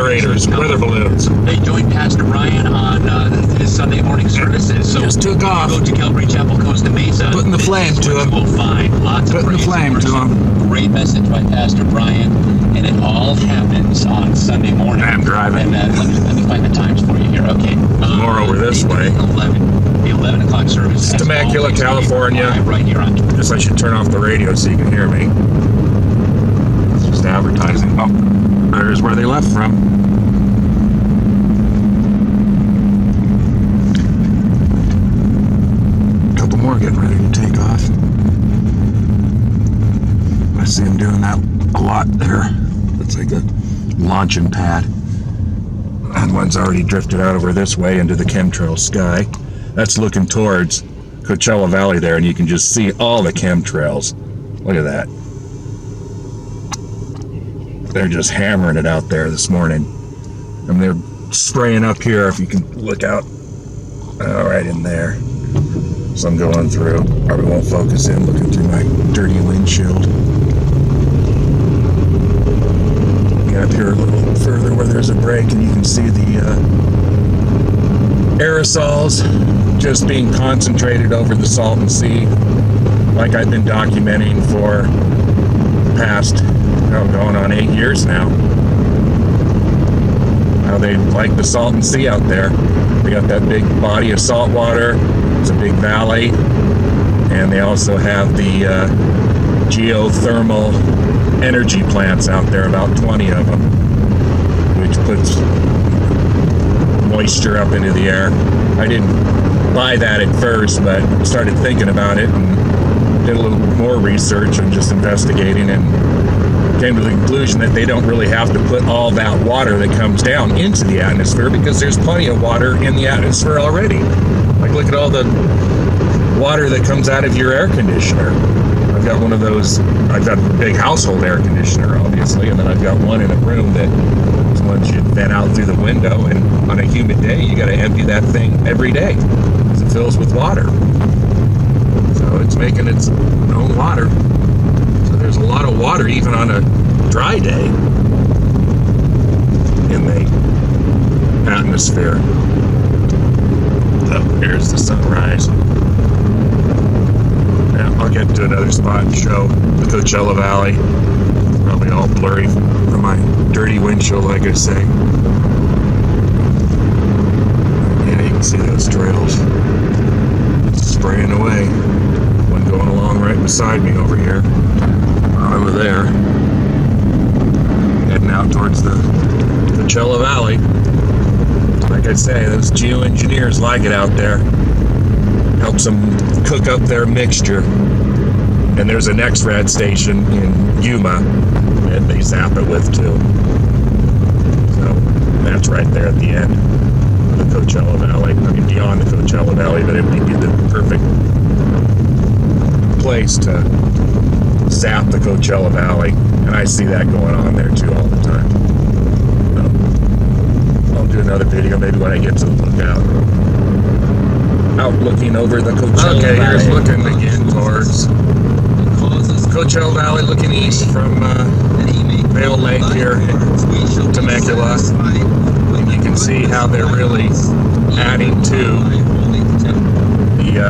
generators, weather balloons. They joined Pastor Brian on his Sunday morning services. So just took off. Go to Calvary Chapel, Costa Mesa. Putting the flame to him. We'll find lots of Putting the flame to him. Great message by Pastor Brian, and it all happens on Sunday morning. I'm driving. And let me find the times for you here. Okay. More over this way. The 11 o'clock service. It's Temecula, California. Right here on. Guess I should turn off the radio so you can hear me. It's just advertising. Oh, there's where they left from. A couple more getting ready to take off. I see them doing that a lot there. Looks like a launching pad. And one's already drifted out over this way into the chemtrail sky. That's looking towards Coachella Valley there, and you can just see all the chemtrails. Look at that. They're just hammering it out there this morning. And they're spraying up here, if you can look out. Right in there. So I'm going through. Probably won't focus in, looking through my dirty windshield. Get up here a little further where there's a break, and you can see the aerosols just being concentrated over the Salton Sea, like I've been documenting for the past, going on 8 years now. How they like the Salton Sea out there. They got that big body of salt water. It's a big valley, and they also have the geothermal energy plants out there, about 20 of them, which puts moisture up into the air. I didn't buy that at first, but started thinking about it and did a little more research and just investigating, and came to the conclusion that they don't really have to put all that water that comes down into the atmosphere, because there's plenty of water in the atmosphere already. Like, look at all the water that comes out of your air conditioner. I've got one of those. I've got a big household air conditioner, obviously, and then I've got one in a room that once you vent out through the window, and on a humid day, you got to empty that thing every day because it fills with water. So it's making its own water. So there's a lot of water even on a dry day in the atmosphere. Oh, here's the sunrise. I'll get to another spot and show the Coachella Valley. Probably all blurry from my dirty windshield, like I say. Yeah, you can see those trails spraying away. One going along right beside me over here. Over there. Heading out towards the Coachella Valley. Like I say, those geoengineers like it out there. Helps them cook up their mixture. And there's an X-Rad station in Yuma that they zap it with too. So that's right there at the end of the Coachella Valley. I mean, beyond the Coachella Valley, but it would be the perfect place to zap the Coachella Valley. And I see that going on there too all the time. So I'll do another video maybe when I get to the lookout. Out looking over the Coachella Valley. Here's looking again towards Coachella Valley, looking east from Vail Lake here in Temecula. And you can see how they're really adding to the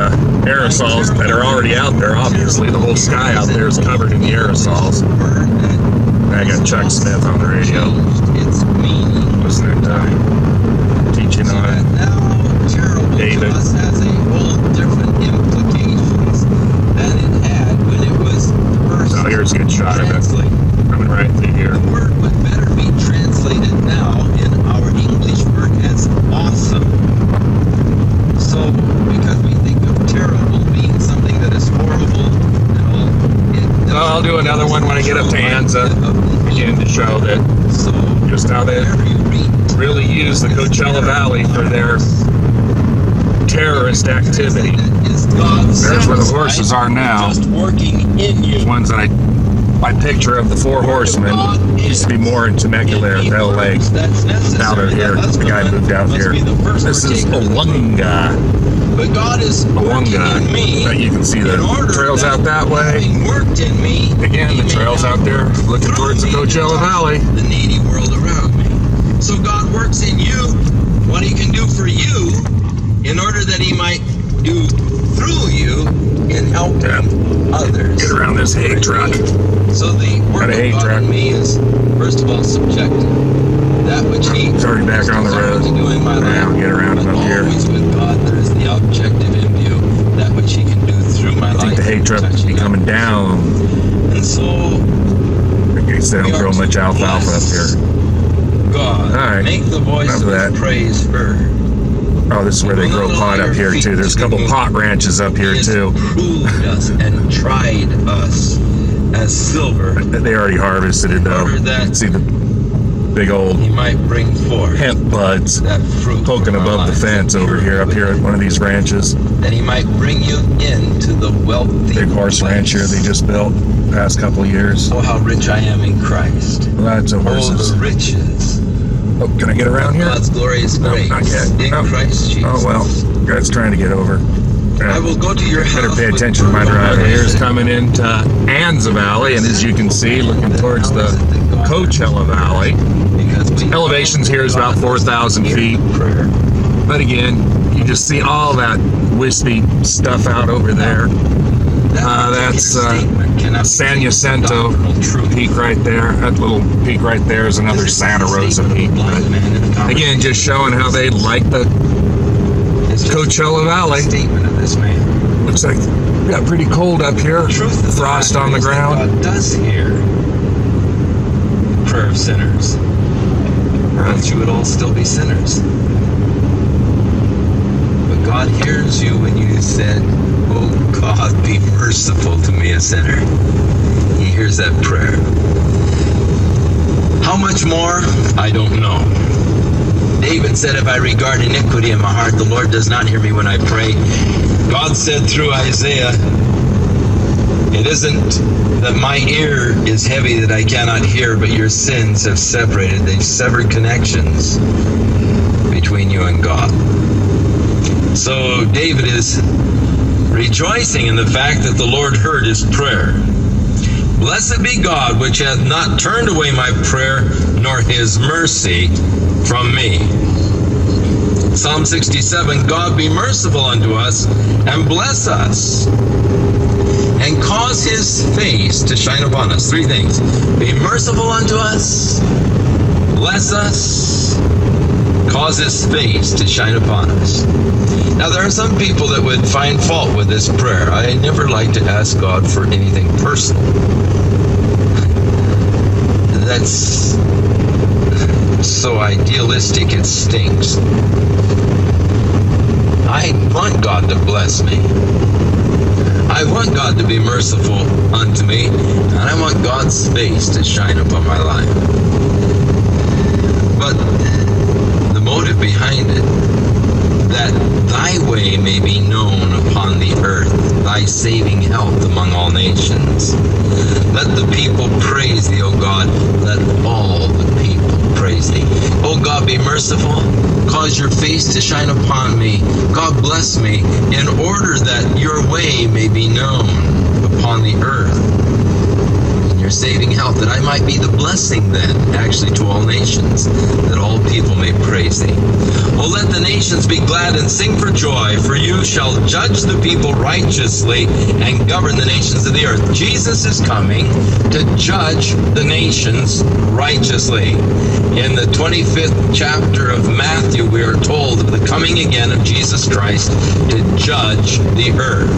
aerosols that are already out there. Obviously, the whole sky out there is covered in the aerosols. I got Chuck Smith on the radio. Listening to teaching on it. David. Has a whole different implications than it had when it was first. Oh, here's a good shot of it. Coming right through here. The word would better be translated now in our English word as awesome. So, because we think of terrible being something that is horrible and all, I'll do another one when I get up to Anza again to show that just how they really use the Coachella Valley for their terrorist activity. There's where the horses are now. The ones that my picture of the four horsemen used to be more in Temecula or Vail Lake. Now they're here. The guy moved out here. This is Awunga. Awunga. You can see the trails out that way. Again, the trails out there looking towards the Coachella Valley. The needy world around me. So God works in you what he can do for you in order that he might do through you in helping others. Get around this hay truck. So the work Got a hay of God truck. in me is, first of all, subjective. That which he It's already back on the road. to do in my Yeah, life. get around But up here. always with God, there is the objective in view. That which he can do through my I life. think the hay truck will be coming down. And so, In case they don't grow much alfalfa up here. God, All right. make the voice Enough of that. of praise heard. Oh, this is where they grow pot up here too. There's a couple pot ranches up here He has too. proved us and tried us as silver. They already harvested it though. You can see the big old He might bring forth hemp buds that fruit poking from our above the lives. fence over here, up here at one of these ranches. That he might bring you into the wealthy Big horse ranch here they just built past couple years. Oh, how rich I am in Christ. Lots of Oh, horses. the riches. Oh, can I get around here? God's glorious No, grace not yet. in Oh. Christ Jesus. Oh well, guy's trying to get over. I will go to your house. Better pay with attention to my fervent driver. heart. Here's coming into Anza Valley, and as you can see, looking towards the Coachella Valley. Because we Elevations here is about 4,000 feet. Prayer. But again, you just see all that wispy stuff out over there. That's San Jacinto peak right there. That little peak right there is another Santa Rosa peak. But again, just showing how they like the Coachella Valley. Statement of this man. Looks like it got pretty cold up here. Truth of Frost matter on the is that ground. God does hear the prayer of sinners. Or else you would all still be sinners. But God hears you when you said, "Oh God, be merciful to me, a sinner." He hears that prayer. How much more? I don't know. David said, "If I regard iniquity in my heart, the Lord does not hear me when I pray." God said through Isaiah, "It isn't that my ear is heavy that I cannot hear, but your sins have separated." They've severed connections between you and God. So David is rejoicing in the fact that the Lord heard his prayer. Blessed be God, which hath not turned away my prayer, nor his mercy from me. Psalm 67, God be merciful unto us, and bless us, and cause his face to shine upon us. Three things. Be merciful unto us, bless us, cause his face to shine upon us. Now, there are some people that would find fault with this prayer. I never like to ask God for anything personal. That's so idealistic, it stinks. I want God to bless me. I want God to be merciful unto me, and I want God's face to shine upon my life. But the motive behind it, that thy way may be known upon the earth, thy saving health among all nations. Let the people praise thee, O God. Let all the people praise thee. O God, be merciful. Cause your face to shine upon me. God bless me, in order that your way may be known upon the earth. And your saving health, that I might be the blessing then, actually to all nations, that all people may praise thee. Oh, let the nations be glad and sing for joy, for you shall judge the people righteously and govern the nations of the earth. Jesus is coming to judge the nations righteously. In the 25th chapter of Matthew, we are told of the coming again of Jesus Christ to judge the earth.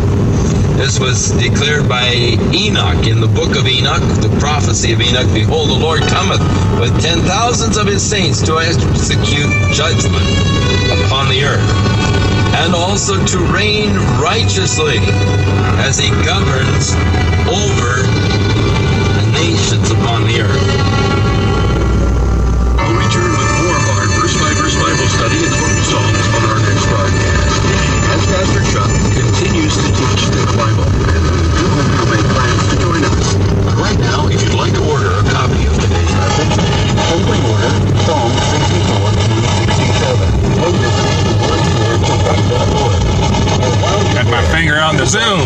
This was declared by Enoch in the book of Enoch, the prophecy of Enoch. Behold, the Lord cometh with 10,000s of his saints to execute judgment upon the earth, and also to reign righteously as he governs over the nations upon the earth. We'll return with more of our verse-by-verse Bible study in the book of Psalms on our next broadcast, as Pastor Chuck continues to teach the Bible, and we do hope you'll make plans to join us. Right now, if you'd like to order a copy of today's message, simply order Psalm 64 through 67. Or visit thewordfortoday.org. Got my finger on the zoom.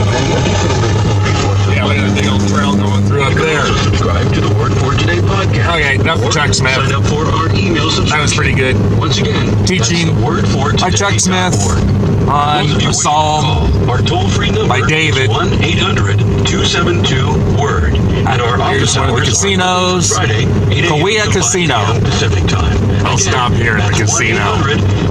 Yeah, look at the big old trail going through up there. Also subscribe to the Word for Today podcast. Okay, enough of Chuck Smith. Sign up for our email That was pretty good. Once again, Teaching that's the word for by Chuck Smith on a psalm our toll-free number by David. 1-800-272-WORD. And our Here's office one of the hours are casinos. Friday, 8 a.m. Kauai to 5 Casino. p.m. Pacific time. I'll stop here at the casino.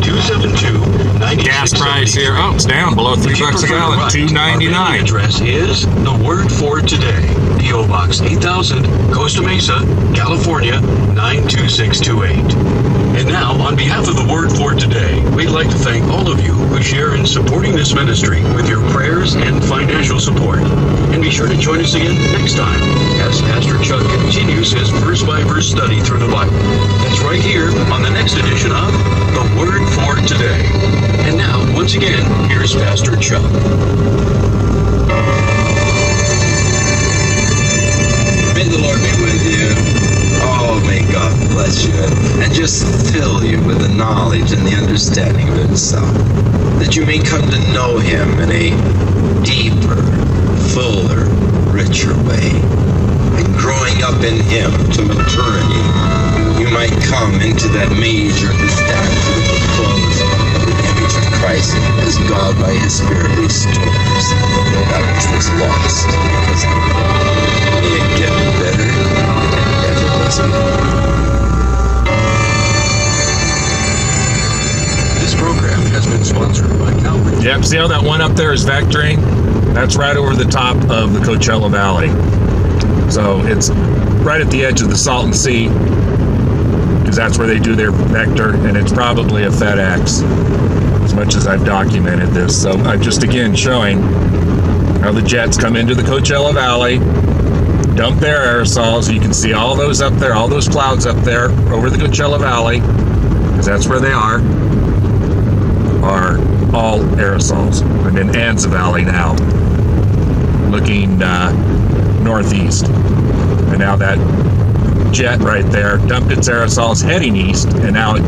1-800-272-9673. Gas price here. Oh, it's down below $3 a gallon. Our $2.99. mailing address is the word for today. P.O. Box 8000, Costa Mesa, California 92628. And now, on behalf of the Word for Today, we'd like to thank all of you who share in supporting this ministry with your prayers and financial support. And be sure to join us again next time as Pastor Chuck continues his verse-by-verse study through the Bible. That's right here on the next edition of the Word for Today. And now, once again, here's Pastor Chuck. May the Lord be with you. Oh, may God bless you and just fill you with the knowledge and the understanding of Himself, that you may come to know Him in a deeper, fuller, richer way. And growing up in Him to maturity, you might come into that measure, the stature, the fullness of the image of Christ as God by His Spirit restores that which was lost because of the fall. May it get better and ever blessed. This program has been sponsored by Calvary. Yep, see how that one up there is vectoring? That's right over the top of the Coachella Valley. So it's right at the edge of the Salton Sea, because that's where they do their vector, and it's probably a FedEx, as much as I've documented this. So I'm just again showing how the jets come into the Coachella Valley, dump their aerosols. You can see all those up there, all those clouds up there over the Coachella Valley, because that's where they are all aerosols. I'm in Anza Valley now, looking northeast. And now that jet right there dumped its aerosols heading east, and now it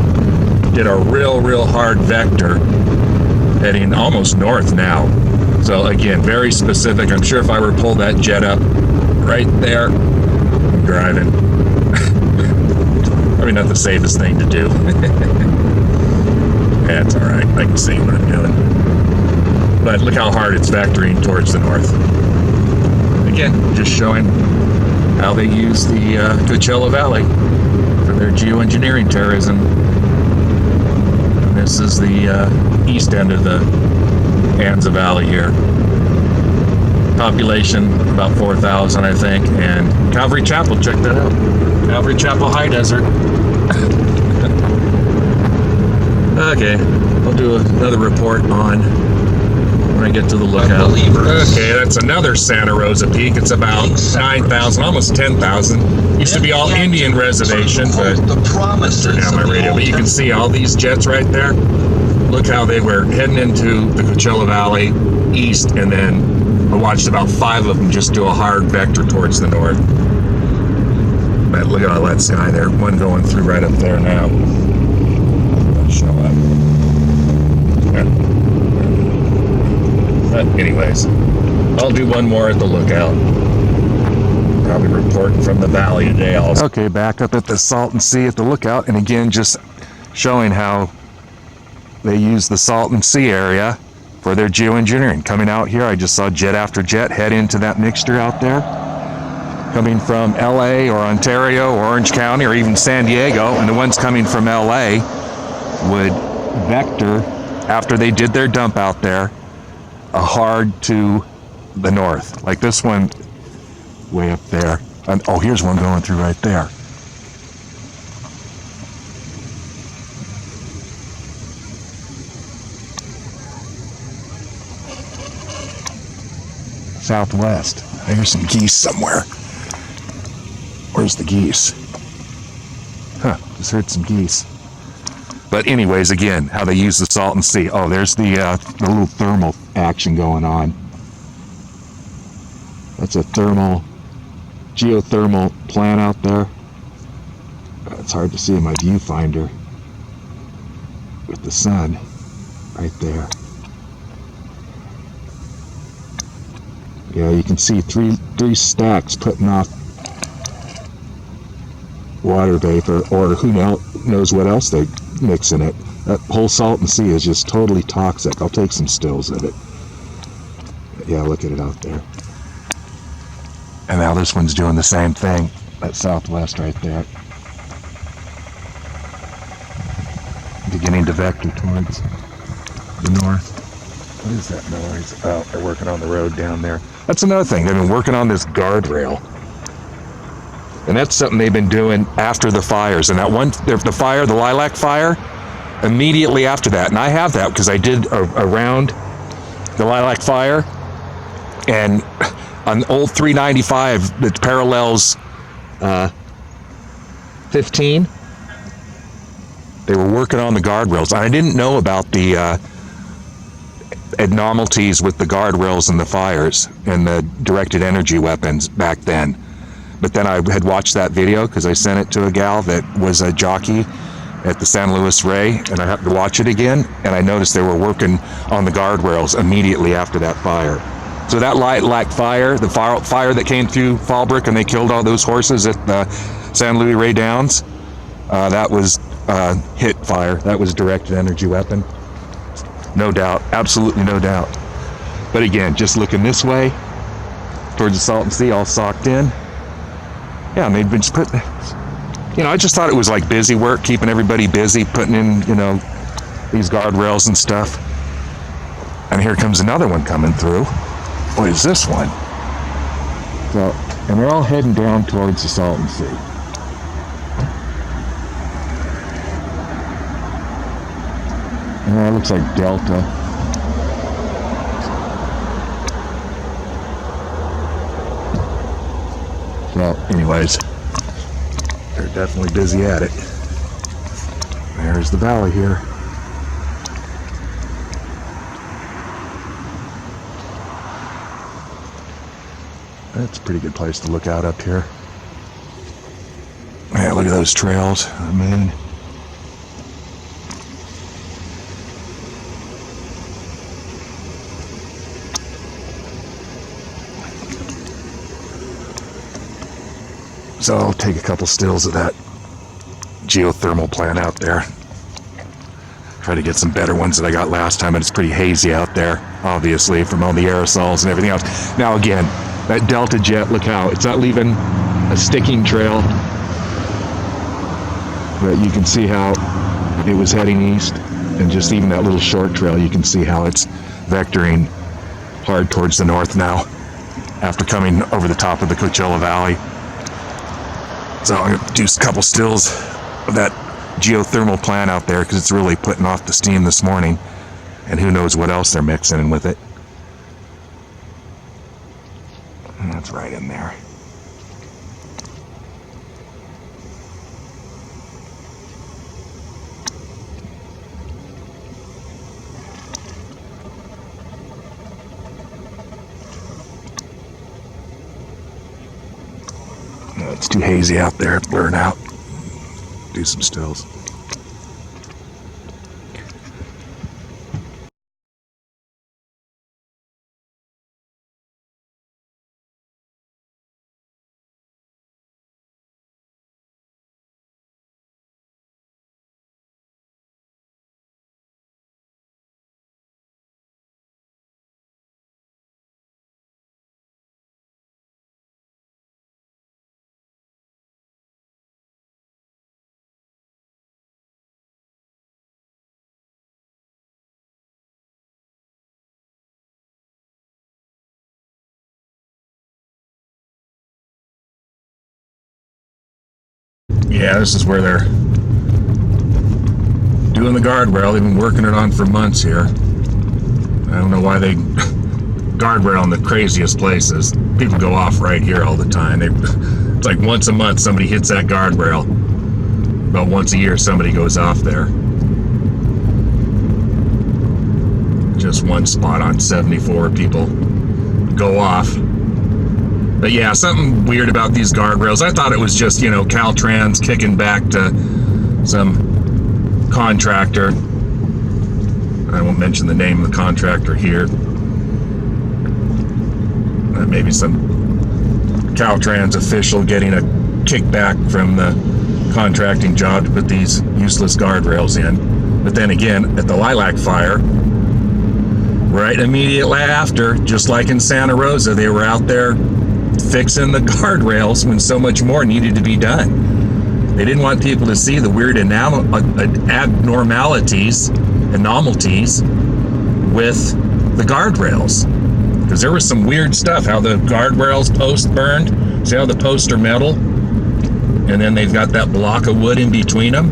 did a real hard vector heading almost north now. So again, very specific. I'm sure if I were to pull that jet up right there, I'm driving. Probably not the safest thing to do. Yeah, it's all right. I can see what I'm doing. But look how hard it's vectoring towards the north. Again, just showing how they use the Coachella Valley for their geoengineering terrorism. And this is the east end of the Anza Valley here. Population about 4,000, I think, and Calvary Chapel. Check that out. Calvary Chapel High Desert. Okay, I'll do another report on when I get to the lookout. Okay, that's another Santa Rosa Peak. It's about 9,000, almost 10,000. Used to be all Indian reservation, but turn down my radio. But you can see all these jets right there. Look how they were heading into the Coachella Valley east, and then I watched about 5 of them just do a hard vector towards the north. But look at all that sky there. One going through right up there now. Show up. But anyways, I'll do one more at the lookout. Probably reporting from the valley today also. Okay, back up at the Salton Sea at the lookout, and again just showing how they use the Salton Sea area for their geoengineering. Coming out here, I just saw jet after jet head into that mixture out there. Coming from LA or Ontario or Orange County or even San Diego, and the ones coming from LA would vector after they did their dump out there hard to the north, like this one way up there. Oh, here's one going through right there. Southwest. There's some geese somewhere. Where's the geese? Huh, just heard some geese. But anyways, again, how they use the Salton Sea. Oh, there's the little thermal action going on. That's a geothermal plant out there. It's hard to see in my viewfinder with the sun right there. Yeah, you can see three stacks putting off water vapor, or who knows what else they mix in it. That whole Salton Sea is just totally toxic. I'll take some stills of it. Yeah, look at it out there. And now this one's doing the same thing. That southwest right there. Beginning to vector towards the north. What is that noise? Oh, they're working on the road down there. That's another thing. They've been working on this guardrail. And that's something they've been doing after the fires. And that one, the fire, the lilac fire, immediately after that. And I have that because I did around the lilac fire. And on old 395 that parallels 15, they were working on the guardrails. I didn't know about the abnormalities with the guardrails and the fires and the directed energy weapons back then. But then I had watched that video because I sent it to a gal that was a jockey at the San Luis Rey, and I happened to watch it again, and I noticed they were working on the guardrails immediately after that fire. So that lilac fire, the fire that came through Fallbrook and they killed all those horses at the San Luis Rey Downs, that was hit fire. That was directed energy weapon. No doubt, absolutely no doubt. But again, just looking this way, towards the Salton Sea, all socked in. Yeah, and they've been just putting, I just thought it was like busy work, keeping everybody busy, putting in, these guardrails and stuff. And here comes another one coming through. What is this one? So, and they're all heading down towards the Salton Sea. And that looks like Delta. Well, anyways, they're definitely busy at it. There's the valley here. That's a pretty good place to look out up here. Yeah, look at those trails. I mean, so I'll take a couple stills of that geothermal plant out there. Try to get some better ones that I got last time, and it's pretty hazy out there, obviously, from all the aerosols and everything else. Now again, that Delta jet, look how it's not leaving a sticking trail, but you can see how it was heading east, and just even that little short trail, you can see how it's vectoring hard towards the north now after coming over the top of the Coachella Valley. So I'm going to do a couple stills of that geothermal plant out there because it's really putting off the steam this morning, and who knows what else they're mixing in with it. And that's right in there. No, it's too hazy out there, blurring out. Do some stills. Yeah, this is where they're doing the guardrail. They've been working it on for months here. I don't know why they guardrail in the craziest places. People go off right here all the time. It's like once a month somebody hits that guardrail. About once a year somebody goes off there. Just one spot on 74 people go off. But yeah, something weird about these guardrails. I thought it was just, Caltrans kicking back to some contractor. I won't mention the name of the contractor here. Maybe some Caltrans official getting a kickback from the contracting job to put these useless guardrails in. But then again, at the Lilac Fire, right immediately after, just like in Santa Rosa, they were out there fixing the guardrails when so much more needed to be done. They didn't want people to see the weird abnormalities and novelties with the guardrails, because there was some weird stuff. How the guardrails post burned. See how the posts are metal, and then they've got that block of wood in between them,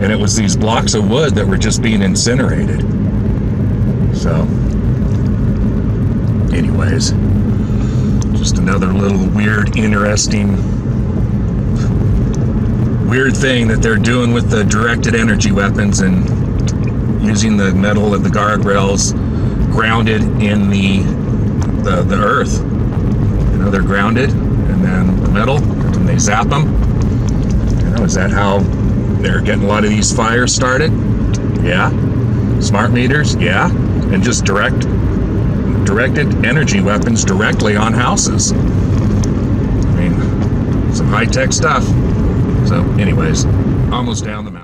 and it was these blocks of wood that were just being incinerated. So anyways, just another little weird, interesting, weird thing that they're doing with the directed energy weapons and using the metal of the guardrails grounded in the earth. You know, they're grounded, and then the metal, and they zap them. You know, is that how they're getting a lot of these fires started? Yeah. Smart meters? Yeah. And just directed energy weapons directly on houses. I mean, some high-tech stuff. So anyways, almost down the mountain.